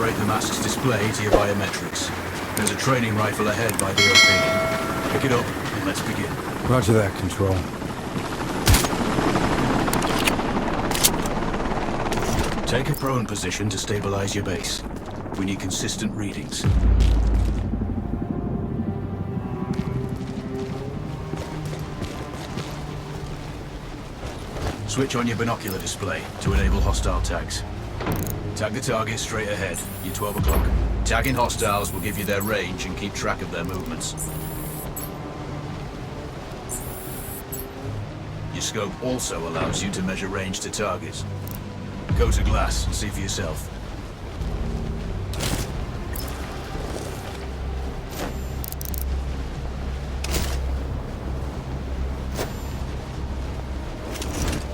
calibrate the mask's display to your biometrics. There's a training rifle ahead by the OP. Pick it up and let's begin. Roger that, Control. Take a prone position to stabilize your base. We need consistent readings. Switch on your binocular display to enable hostile tags. Tag the target straight ahead, you're 12 o'clock. Tagging hostiles will give you their range and keep track of their movements. Your scope also allows you to measure range to targets. Go to glass and see for yourself.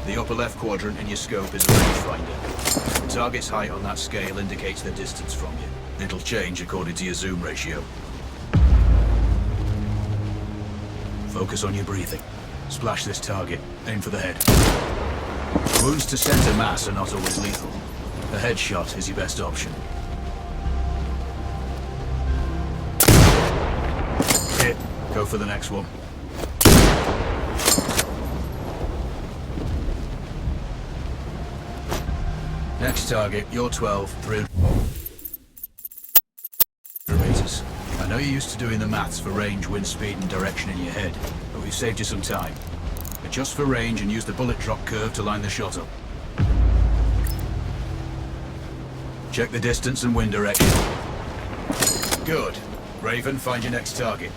The upper left quadrant in your scope is a rangefinder. The target's height on that scale indicates their distance from you. It'll change according to your zoom ratio. Focus on your breathing. Splash this target. Aim for the head. Wounds to center mass are not always lethal. A headshot is your best option. Hit. Go for the next one. Next target, you're 12, 300 meters. I know you're used to doing the maths for range, wind speed, and direction in your head, but we've saved you some time. Adjust for range and use the bullet drop curve to line the shot up. Check the distance and wind direction. Good. Raven, find your next target.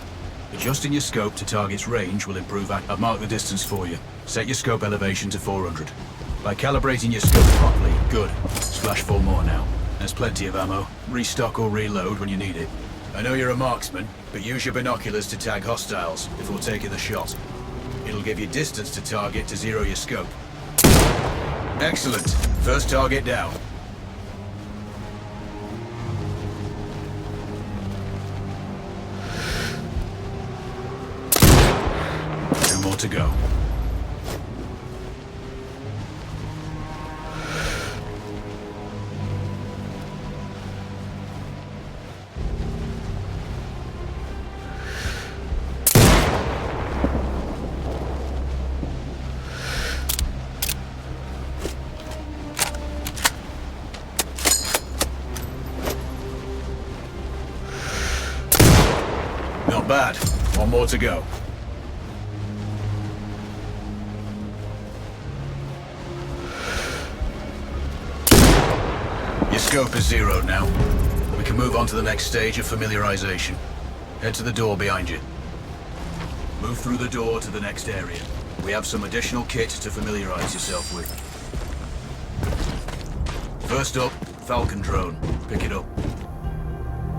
Adjusting your scope to target's range will improve. I've marked the distance for you. Set your scope elevation to 400. By calibrating your scope properly, good. Splash 4 more now. There's plenty of ammo. Restock or reload when you need it. I know you're a marksman, but use your binoculars to tag hostiles before taking the shot. It'll give you distance to target to zero your scope. Excellent. First target down. Two more to go. Not bad. One more to go. Your scope is zeroed now. We can move on to the next stage of familiarization. Head to the door behind you. Move through the door to the next area. We have some additional kit to familiarize yourself with. First up, Falcon drone. Pick it up.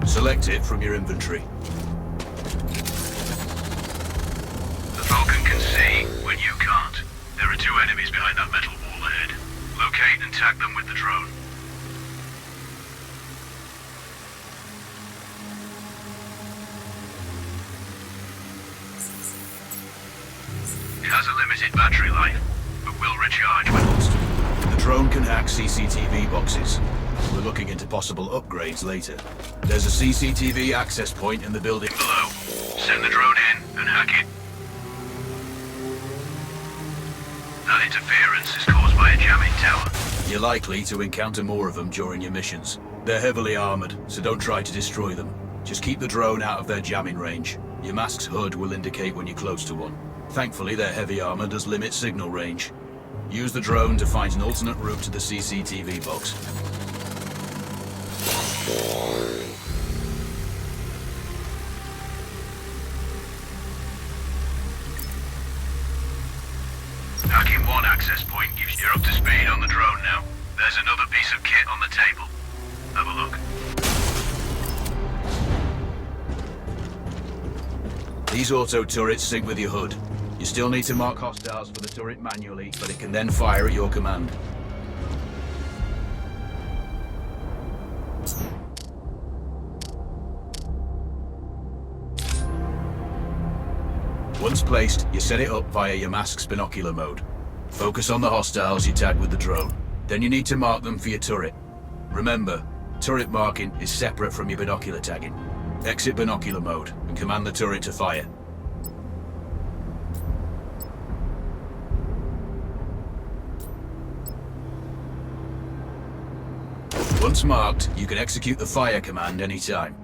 Select it from your inventory. When you can't. There are 2 enemies behind that metal wall ahead. Locate and tag them with the drone. It has a limited battery life, but will recharge when lost. The drone can hack CCTV boxes. We're looking into possible upgrades later. There's a CCTV access point in the building below. Send the drone in and hack it. That interference is caused by a jamming tower. You're likely to encounter more of them during your missions. They're heavily armored, so don't try to destroy them. Just keep the drone out of their jamming range. Your mask's hood will indicate when you're close to one. Thankfully, their heavy armor does limit signal range. Use the drone to find an alternate route to the CCTV box. Hacking one access point gives you up to speed on the drone now. There's another piece of kit on the table. Have a look. These auto turrets sync with your hood. You still need to mark hostiles for the turret manually, but it can then fire at your command. Once placed, you set it up via your mask's binocular mode. Focus on the hostiles you tag with the drone. Then you need to mark them for your turret. Remember, Turret marking is separate from your binocular tagging. Exit binocular mode and command the turret to fire. Once marked, you can execute the fire command anytime.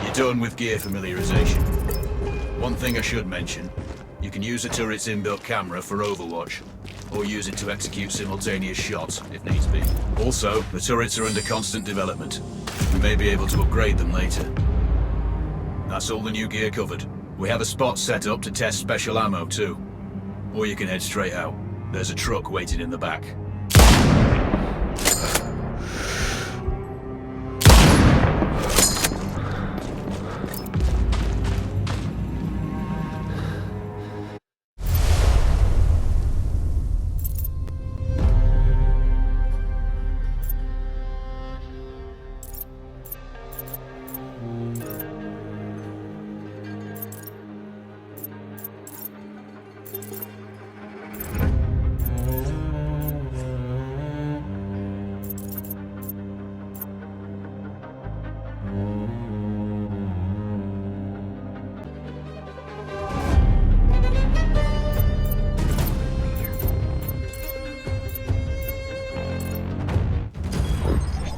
You're done with gear familiarization. One thing I should mention, you can use the turret's inbuilt camera for overwatch, or use it to execute simultaneous shots, if needs be. Also, the turrets are under constant development. You may be able to upgrade them later. That's all the new gear covered. We have a spot set up to test special ammo too. Or you can head straight out. There's a truck waiting in the back.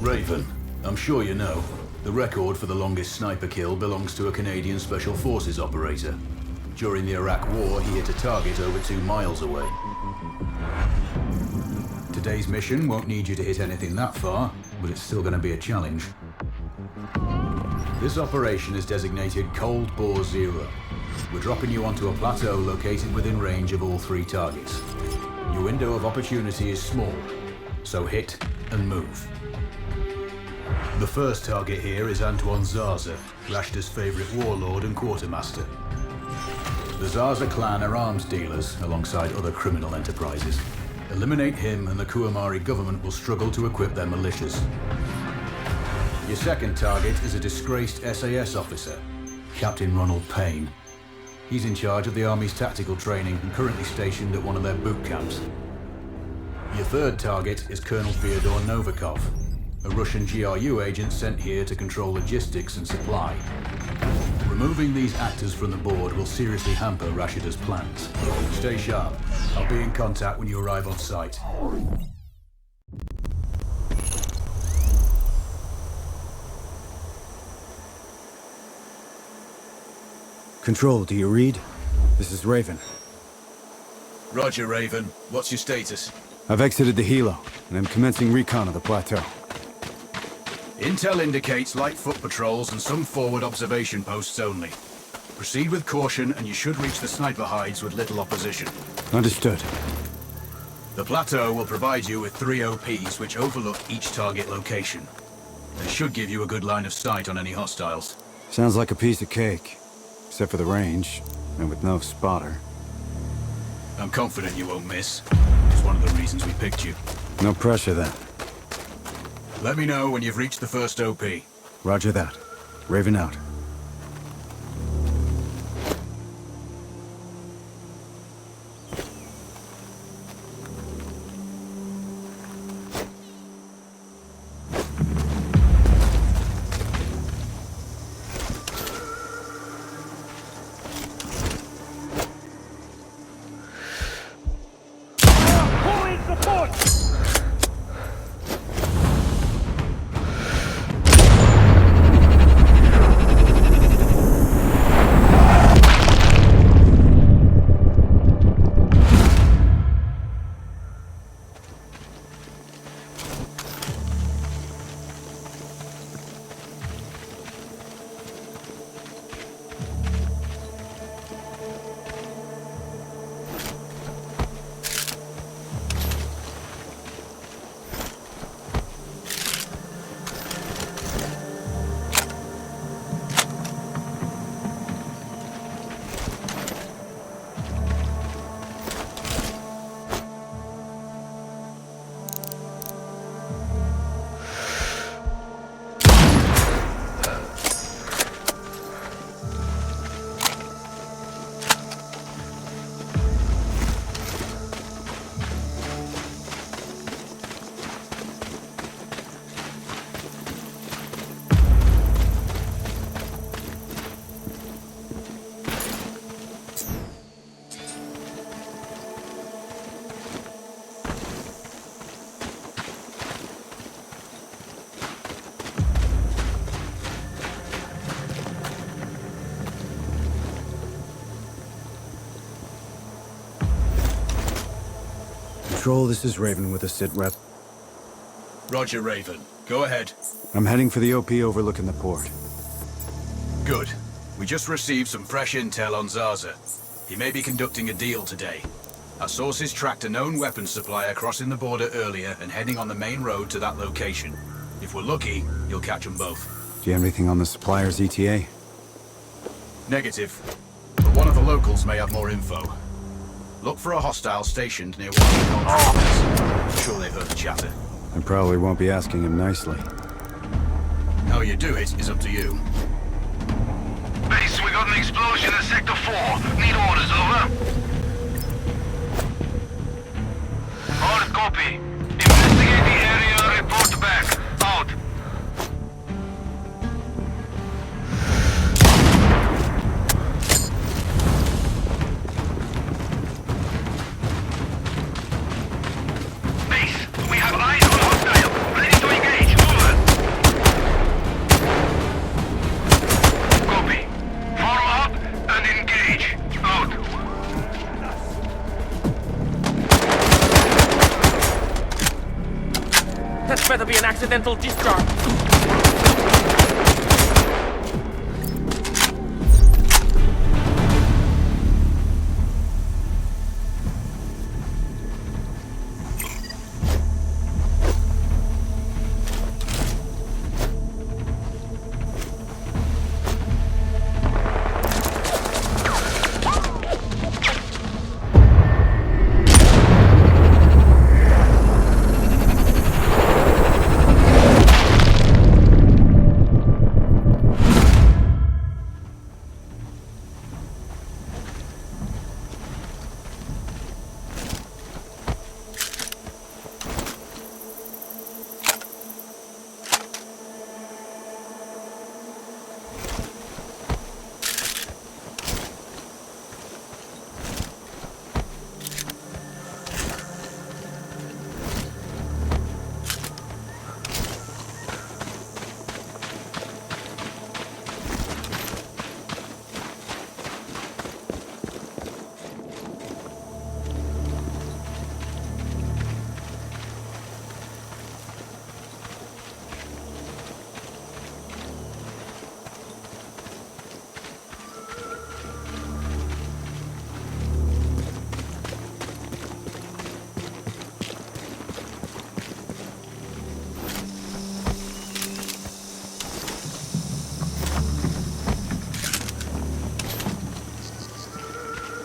Raven, I'm sure you know, the record for the longest sniper kill belongs to a Canadian Special Forces operator. During the Iraq War, he hit a target over 2 miles away. Today's mission won't need you to hit anything that far, but it's still going to be a challenge. This operation is designated Cold Bore Zero. We're dropping you onto a plateau located within range of all 3 targets. Your window of opportunity is small, so hit and move. The first target here is Antoine Zaza, Rashta's favorite warlord and quartermaster. The Zaza clan are arms dealers alongside other criminal enterprises. Eliminate him and the Kuamari government will struggle to equip their militias. Your second target is a disgraced SAS officer, Captain Ronald Payne. He's in charge of the Army's tactical training and currently stationed at one of their boot camps. Your third target is Colonel Fyodor Novikov, a Russian GRU agent sent here to control logistics and supply. Removing these actors from the board will seriously hamper Rashida's plans. Stay sharp. I'll be in contact when you arrive on site. Control, do you read? This is Raven. Roger, Raven. What's your status? I've exited the helo, and I'm commencing recon of the plateau. Intel indicates light foot patrols and some forward observation posts only. Proceed with caution and you should reach the sniper hides with little opposition. Understood. The plateau will provide you with 3 OPs which overlook each target location. They should give you a good line of sight on any hostiles. Sounds like a piece of cake. Except for the range, and with no spotter. I'm confident you won't miss. It's one of the reasons we picked you. No pressure then. Let me know when you've reached the first OP. Roger that. Raven out. Control, this is Raven with a sit rep. Roger, Raven. Go ahead. I'm heading for the OP overlooking the port. Good. We just received some fresh intel on Zaza. He may be conducting a deal today. Our sources tracked a known weapons supplier crossing the border earlier and heading on the main road to that location. If we're lucky, you'll catch them both. Do you have anything on the supplier's ETA? Negative. But one of the locals may have more info. Look for a hostile stationed near one of the contractors. I'm sure they've heard the chatter. I probably won't be asking him nicely. How you do it is up to you. Base, we got an explosion in Sector 4. Need orders, over. Hard copy. Investigate the area, report back. Out. Base, we have eyes on hostile. Ready to engage. Over. Copy. Follow up and engage. Out. That better be an accidental discharge.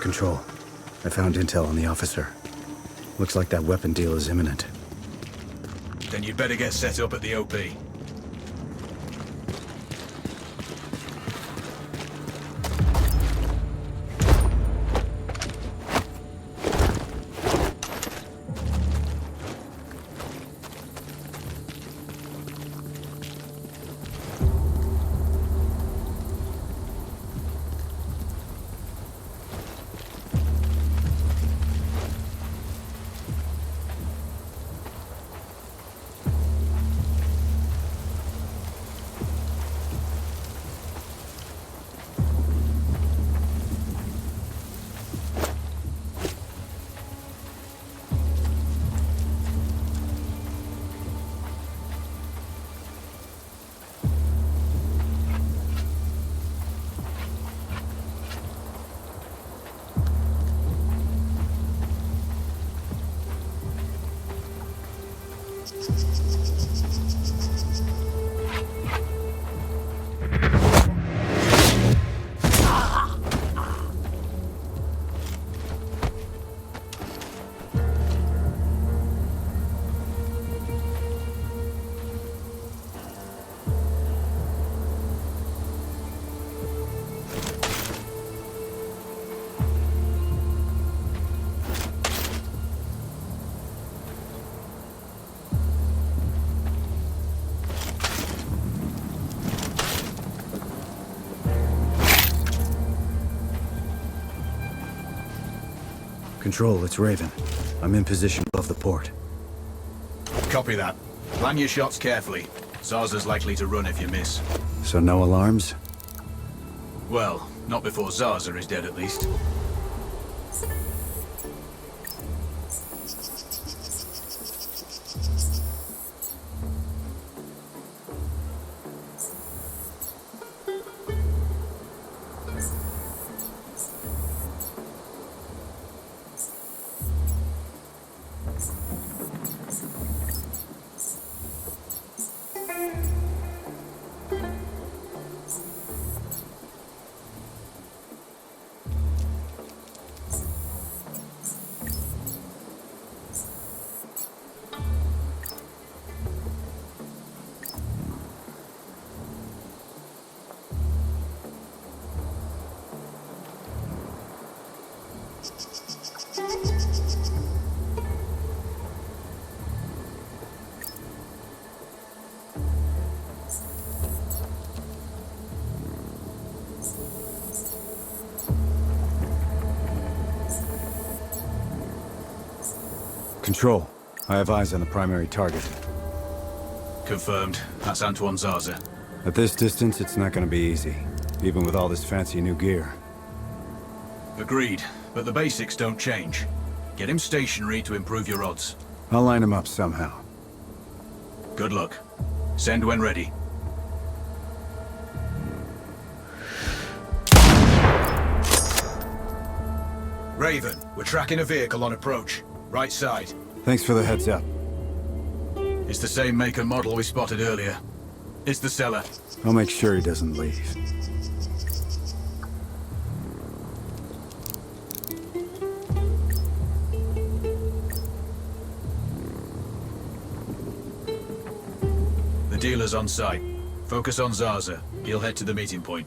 Control. I found intel on the officer. Looks like that weapon deal is imminent. Then you'd better get set up at the OP. Control, it's Raven. I'm in position above the port. Copy that. Plan your shots carefully. Zaza's likely to run if you miss. So no alarms? Well, not before Zaza is dead at least. Control. I have eyes on the primary target. Confirmed. That's Antoine Zaza. At this distance, it's not gonna be easy. Even with all this fancy new gear. Agreed, but the basics don't change. Get him stationary to improve your odds. I'll line him up somehow. Good luck. Send when ready. Raven, we're tracking a vehicle on approach. Right side. Thanks for the heads up. It's the same make and model we spotted earlier. It's the seller. I'll make sure he doesn't leave. The dealer's on site. Focus on Zaza. He'll head to the meeting point.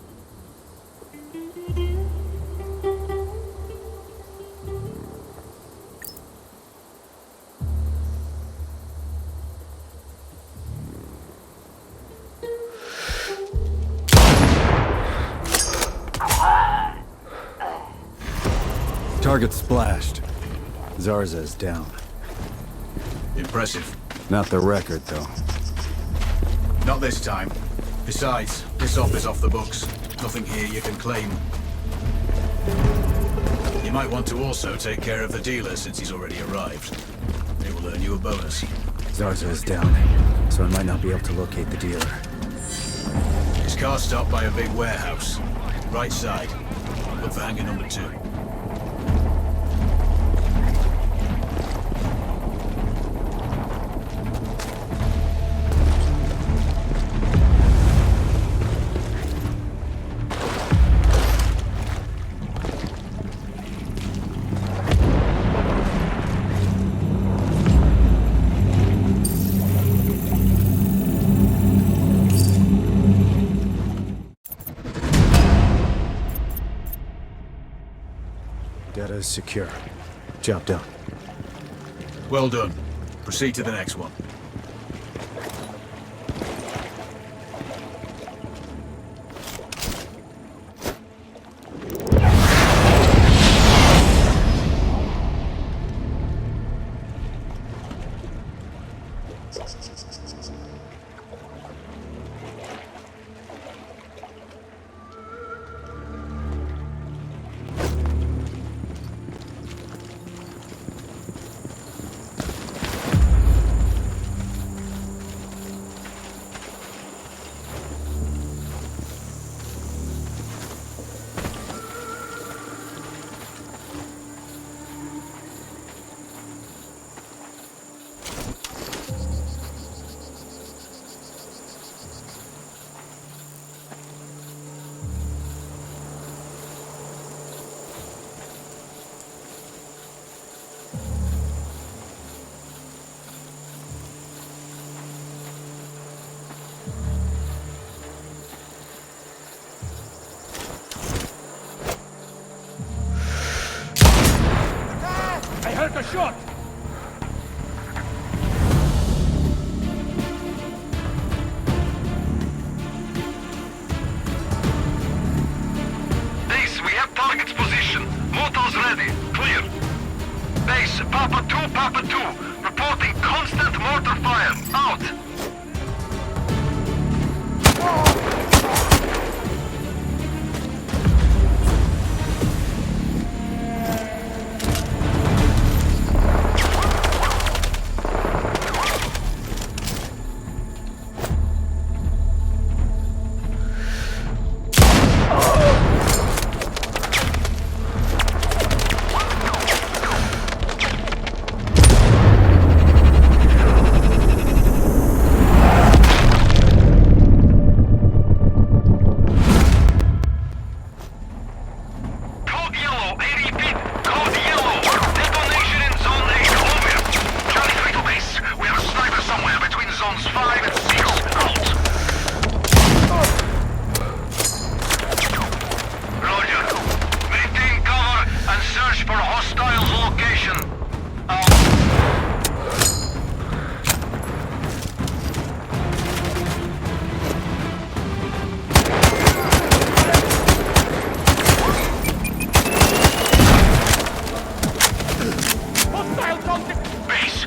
Target splashed. Zarza's down. Impressive. Not the record, though. Not this time. Besides, this op is off the books. Nothing here you can claim. You might want to also take care of the dealer since he's already arrived. It will earn you a bonus. Zarza is down, so I might not be able to locate the dealer. His car's stopped by a big warehouse. Right side. Look for hangar number 2. Data is secure. Job done. Well done. Proceed to the next one. I heard a shot! Base, we have target's position. Motors ready. Clear. Base, Papa 2. Reporting constant mortar fire. Out. Base,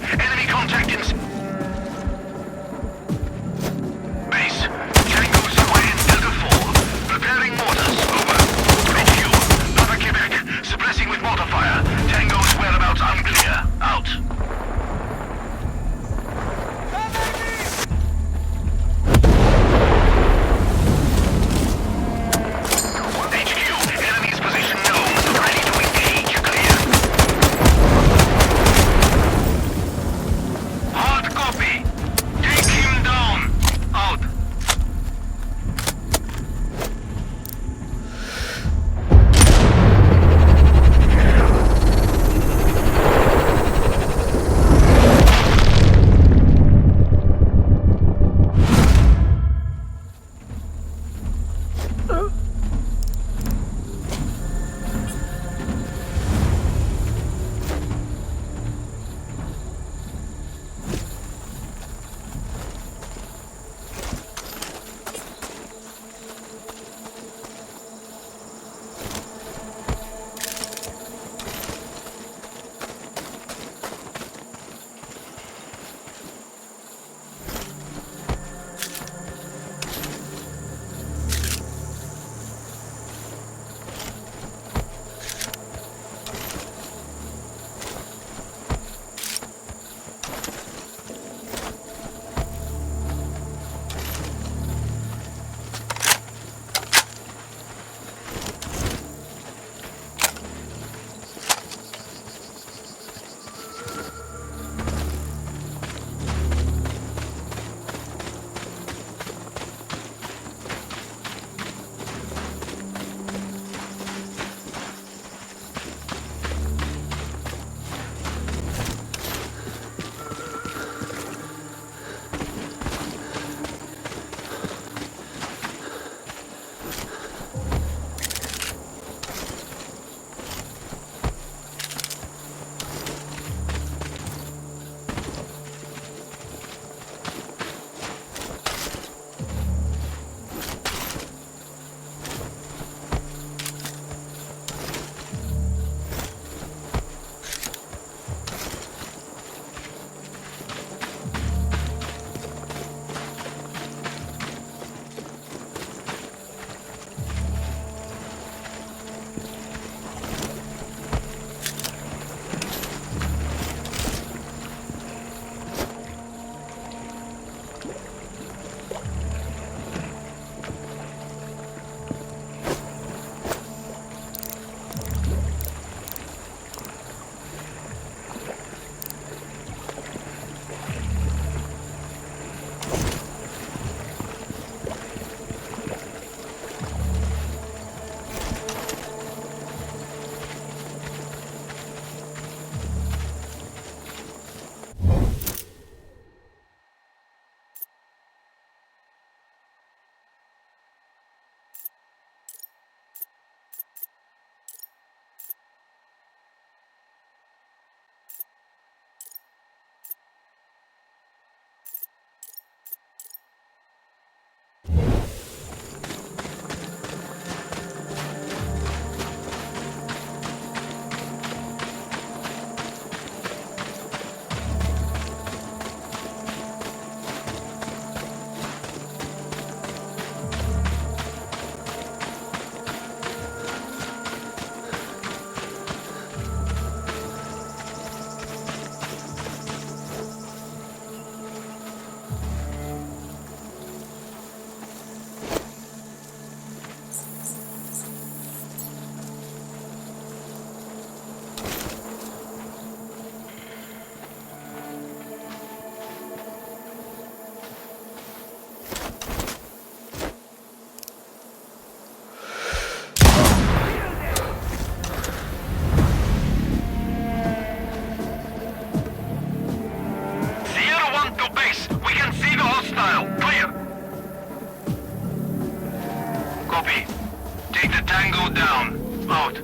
Tango down. Out.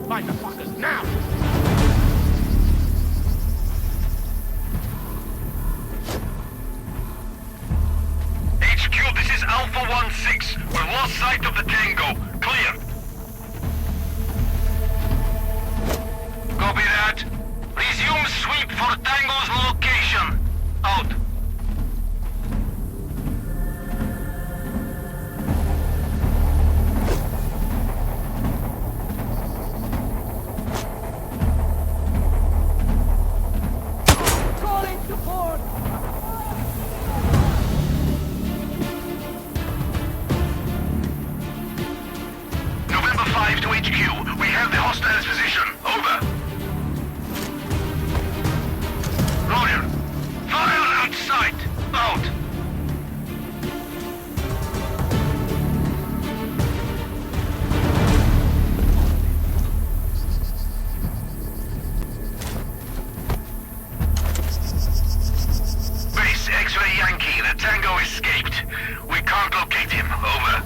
Find the fuckers now! HQ, this is Alpha 1-6. We lost sight of the Tango. Clear. Copy that. Resume sweep for Tango's location. Out. Calling support! November 5 to HQ. We have the hostiles' position. Over. Roger. Fire at sight. Out. Base X-ray Yankee. The Tango escaped. We can't locate him. Over.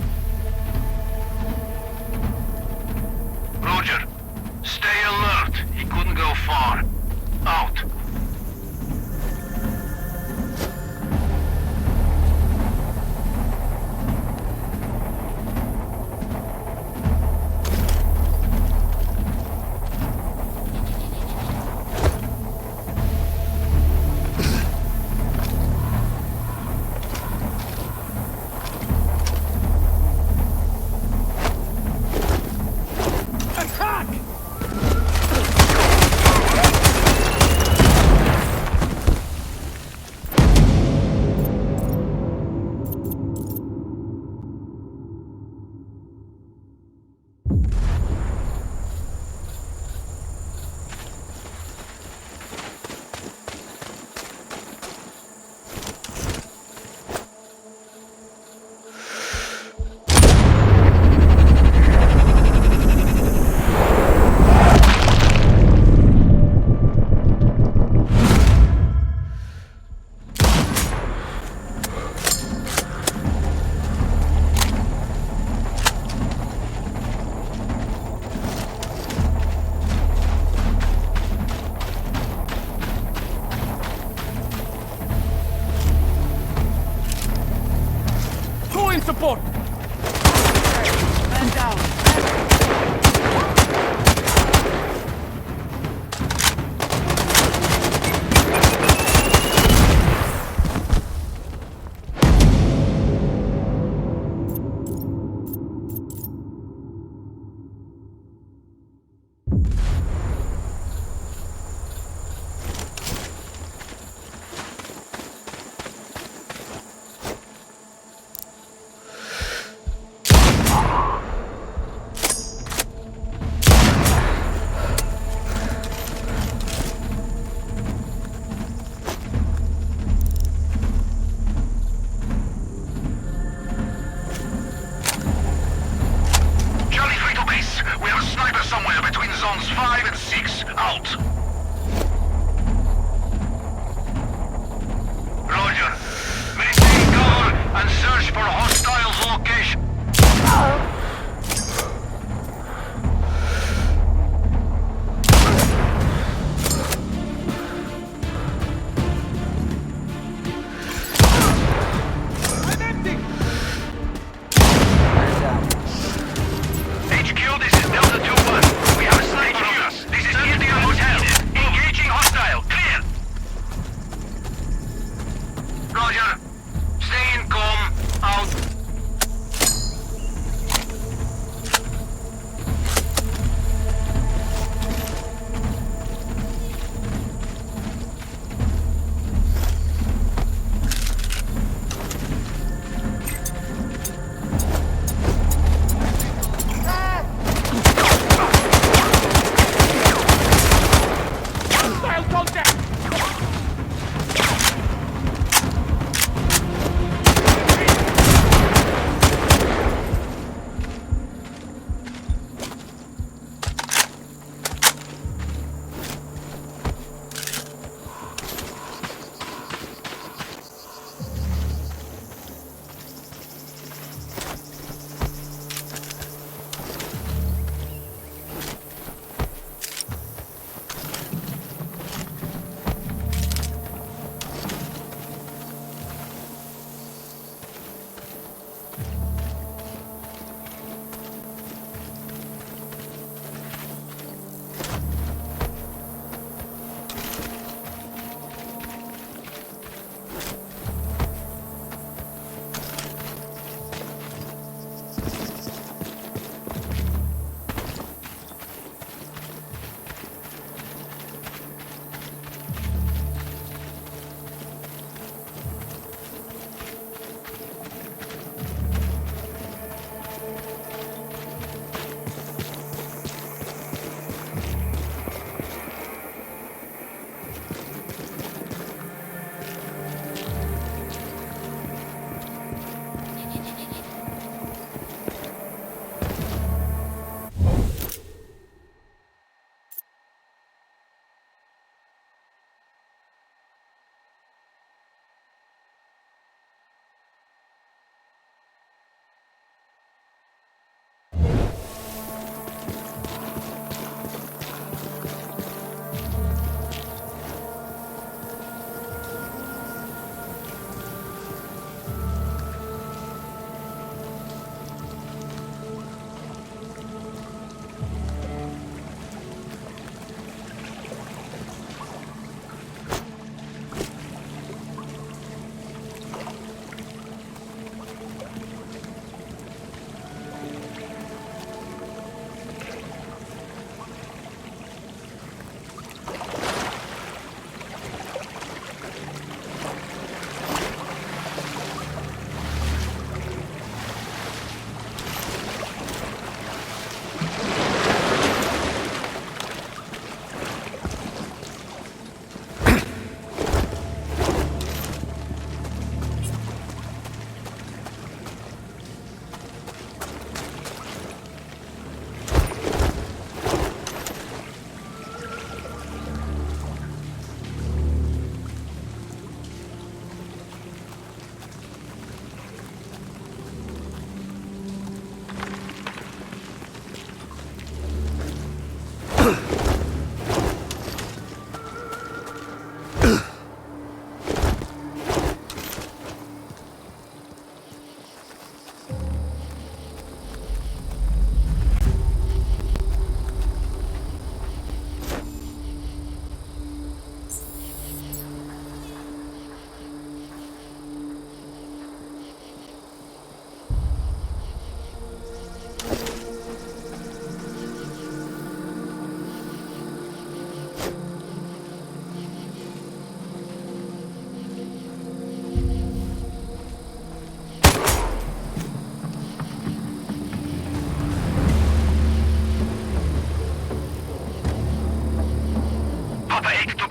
Roger. Stay alert. He couldn't go far. Out. Attack! Calling support! Man down! Charlie 3 to base. We have a sniper somewhere between zones 5 and 6. Out. Roger. Maintain cover and search for hostiles' location. I'm empty! HQ, this is Delta 2-1. We have a sniper on us. This is India Hotel. Engaging hostile. Clear. Roger. Stay in calm. Out.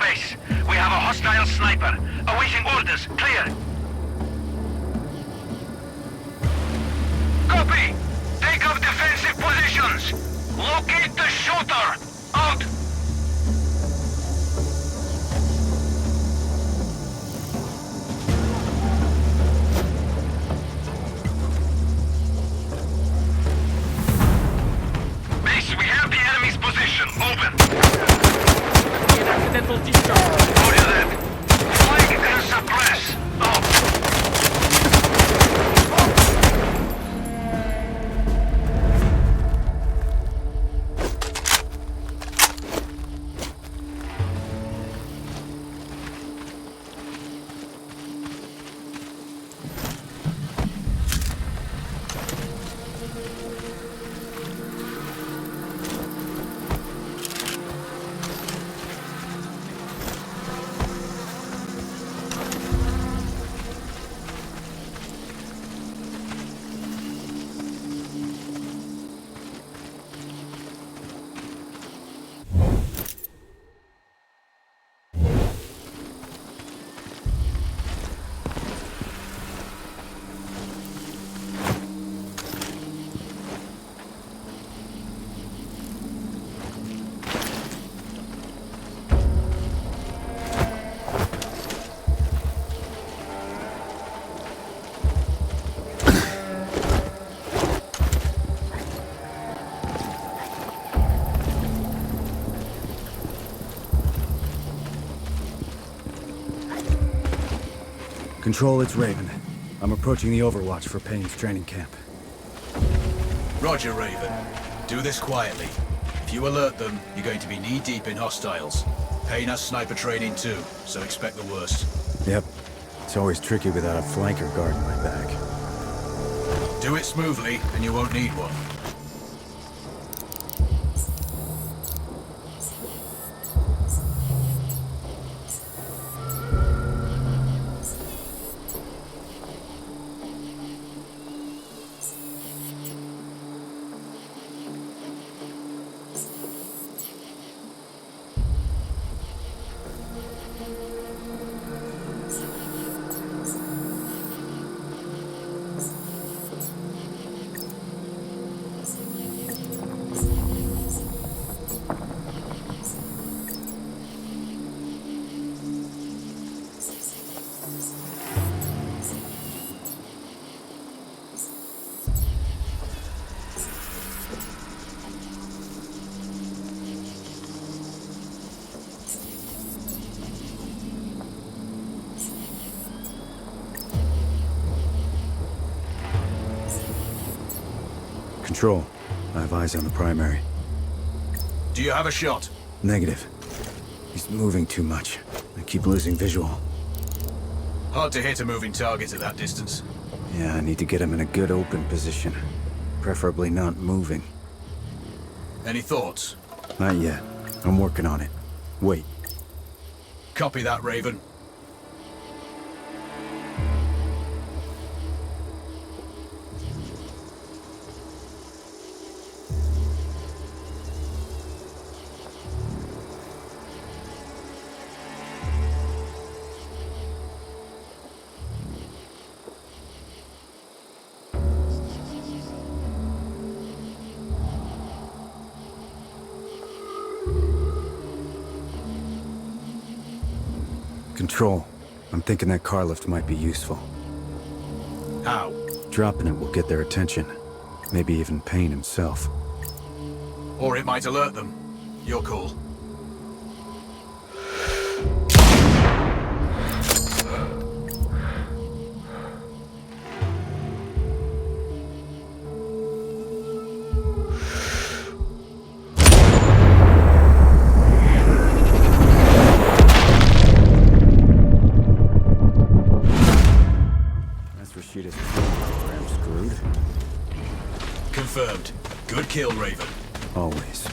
base. We have a hostile sniper. Awaiting orders. Clear. Copy. Take up defensive positions. Locate the shooter. Out. Base, we have the enemy's position. Open. An accidental discharge. Roger that. Flank and suppress. Out. Control, it's Raven. I'm approaching the Overwatch for Payne's training camp. Roger, Raven. Do this quietly. If you alert them, you're going to be knee-deep in hostiles. Payne has sniper training too, so expect the worst. Yep. It's always tricky without a flanker guarding my back. Do it smoothly, and you won't need one. Control, I have eyes on the primary. Do you have a shot? Negative. He's moving too much. I keep losing visual. Hard to hit a moving target at that distance. Yeah, I need to get him in a good open position. Preferably not moving. Any thoughts? Not yet. I'm working on it. Wait. Copy that, Raven. Control. I'm thinking that car lift might be useful. How? Dropping it will get their attention. Maybe even Payne himself. Or it might alert them. Your call. Rashida's I'm screwed. Confirmed. Good kill, Raven. Always.